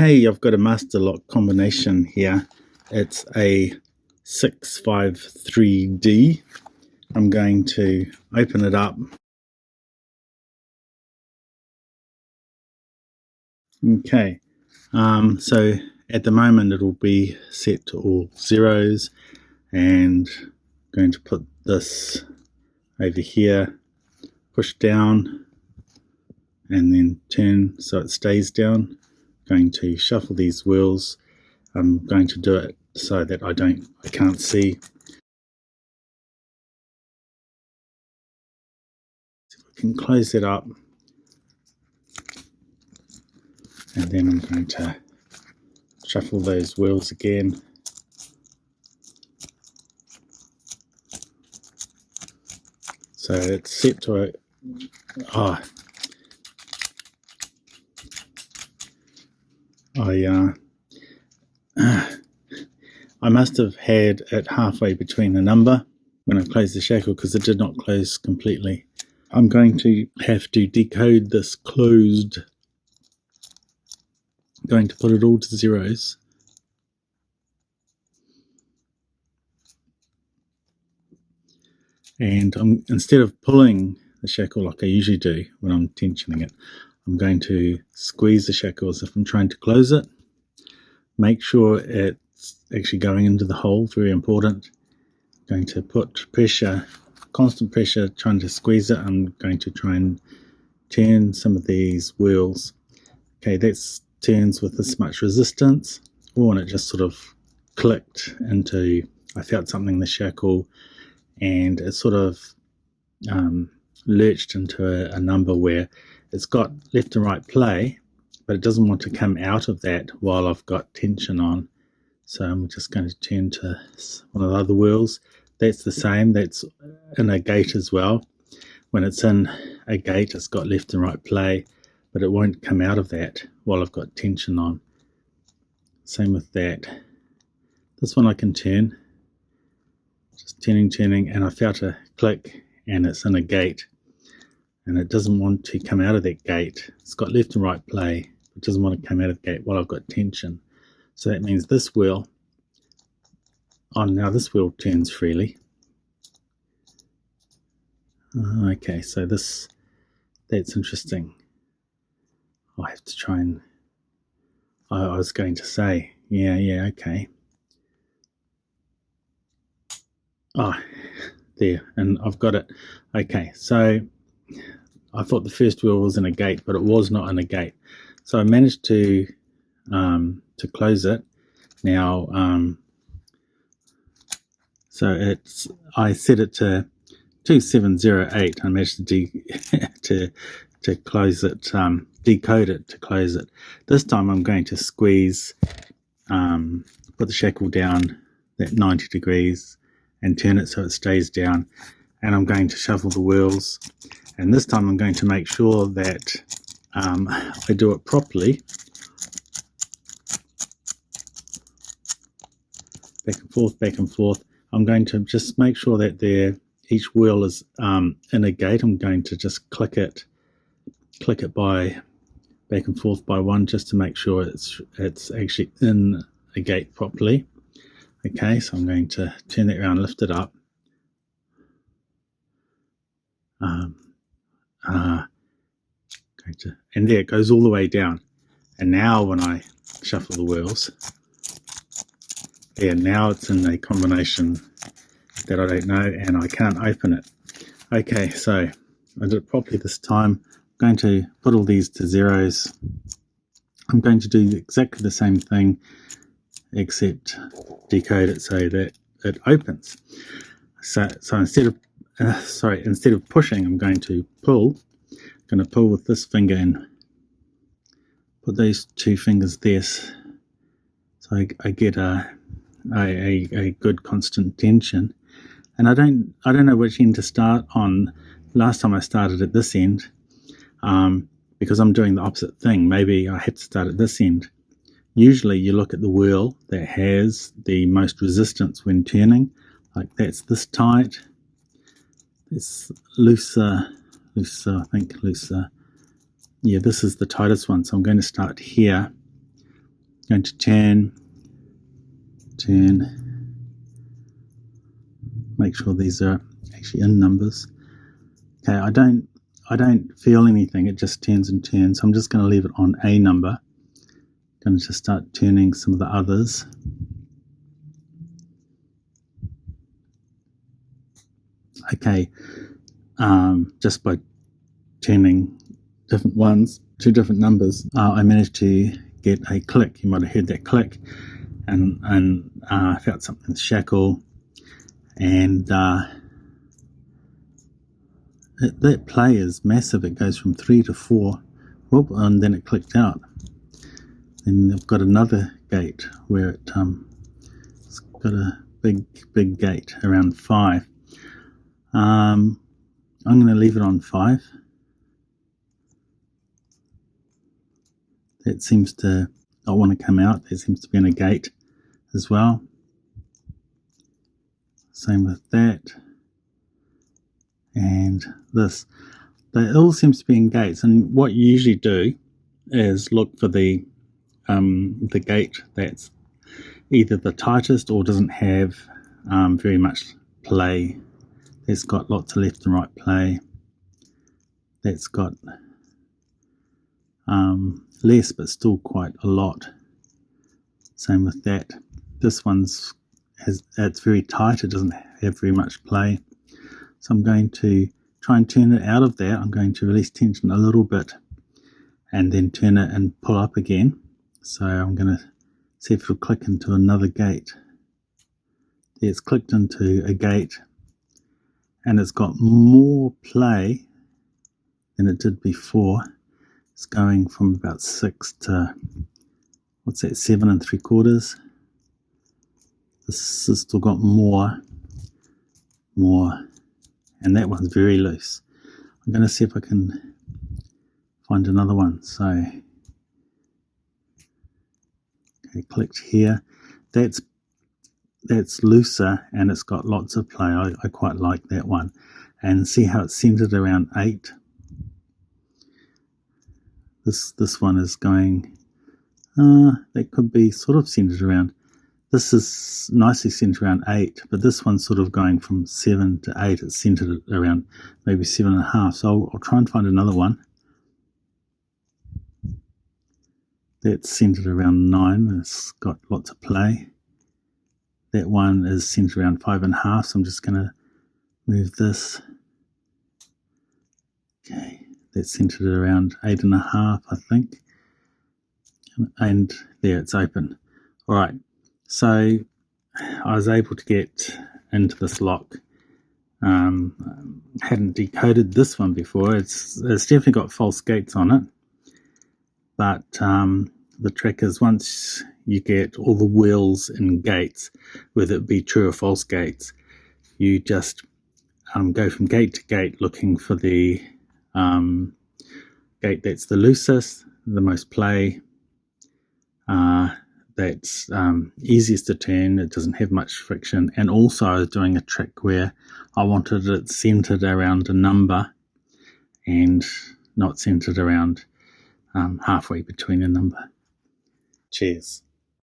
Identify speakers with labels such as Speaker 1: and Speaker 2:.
Speaker 1: Okay, I've got a master lock combination here. It's a 653D. I'm going to open it up. Okay, so at the moment it'll be set to all zeros, and I'm going to put this over here, push down, and then turn so it stays down. I'm going to shuffle these wheels. I'm going to do it so that I can't see. So if I can close it up, and then I'm going to shuffle those wheels again. So it's set to a I must have had it halfway between the number when I closed the shackle, because it did not close completely. I'm going to have to decode this closed. I'm going to put it all to zeros. And instead of pulling the shackle like I usually do when I'm tensioning it, I'm going to squeeze the shackle as if I'm trying to close it. Make sure it's actually going into the hole, very important. I'm going to put pressure, constant pressure, trying to squeeze it. I'm going to try and turn some of these wheels. Okay, that turns with this much resistance. Oh, and it just sort of clicked into, I felt something in the shackle, and it sort of lurched into a number where it's got left and right play, but it doesn't want to come out of that while I've got tension on. So I'm just going to turn to one of the other wheels. That's the same, that's in a gate as well. When it's in a gate, it's got left and right play, but it won't come out of that while I've got tension on. Same with that. This one I can turn. Just turning, and I felt a click, and it's in a gate, and it doesn't want to come out of that gate. It's got left and right play. It doesn't want to come out of the gate while I've got tension. So that means this wheel, now this wheel turns freely. Okay, so that's interesting. I have to try and, I was going to say, yeah, okay. There, and I've got it. Okay, so I thought the first wheel was in a gate, but it was not in a gate. So I managed to close it. Now, so I set it to 2708. I managed to to close it, decode it to close it. This time I'm going to squeeze, put the shackle down at 90 degrees and turn it so it stays down, and I'm going to shuffle the wheels, and this time I'm going to make sure that I do it properly. Back and forth. I'm going to just make sure that each wheel is in a gate. I'm going to just click it by back and forth by one, just to make sure it's actually in a gate properly. Okay, so I'm going to turn that around, lift it up. And there it goes all the way down. And now when I shuffle the wheels, now it's in a combination that I don't know, and I can't open it. Okay, so I did it properly this time. I'm going to put all these to zeros. I'm going to do exactly the same thing, except decode it so that it opens. So instead of pushing, I'm going to pull. I'm going to pull with this finger and put those two fingers there, so I get a good constant tension. And I don't know which end to start on. Last time I started at this end, because I'm doing the opposite thing. Maybe I had to start at this end. Usually you look at the wheel that has the most resistance when turning, like that's this tight, it's looser, I think looser. Yeah, this is the tightest one, so I'm going to start here going to turn, make sure these are actually in numbers. Okay, I don't feel anything, it just turns and turns, so I'm just going to leave it on a number. I'm going to just start turning some of the others. Okay, just by turning different ones to different numbers, I managed to get a click. You might have heard that click, and I felt something shackle, and that play is massive. It goes from 3 to 4, whoop, and then it clicked out. Then I've got another gate where it's got a big gate around 5. I'm going to leave it on 5. That seems to not want to come out. There seems to be in a gate as well. Same with that. And this. They all seems to be in gates. And what you usually do is look for the gate that's either the tightest or doesn't have very much play. That's got lots of left and right play. That's got less, but still quite a lot. Same with that. This one's it's very tight. It doesn't have very much play. So I'm going to try and turn it out of that. I'm going to release tension a little bit and then turn it and pull up again. So I'm going to see if it'll click into another gate. It's clicked into a gate, and it's got more play than it did before. It's going from about 6 to, what's that, 7 3/4. This has still got more, and that one's very loose. I'm going to see if I can find another one. So, okay, clicked here. That's looser, and it's got lots of play. I quite like that one. And see how it's centered around 8. This one is going, that could be sort of centered around, this is nicely centered around 8, but this one's sort of going from 7 to 8. It's centered around maybe 7.5. So I'll try and find another one that's centered around 9. It's got lots of play. That one is centered around 5.5, so I'm just going to move this. Okay, that's centered around 8.5, I think. And there, it's open. All right, so I was able to get into this lock. Hadn't decoded this one before. It's definitely got false gates on it. But the trick is, once you get all the wheels and gates, whether it be true or false gates, you just go from gate to gate looking for the gate that's the loosest, the most play, that's easiest to turn, it doesn't have much friction. And also I was doing a trick where I wanted it centered around a number and not centered around halfway between a number. Cheers.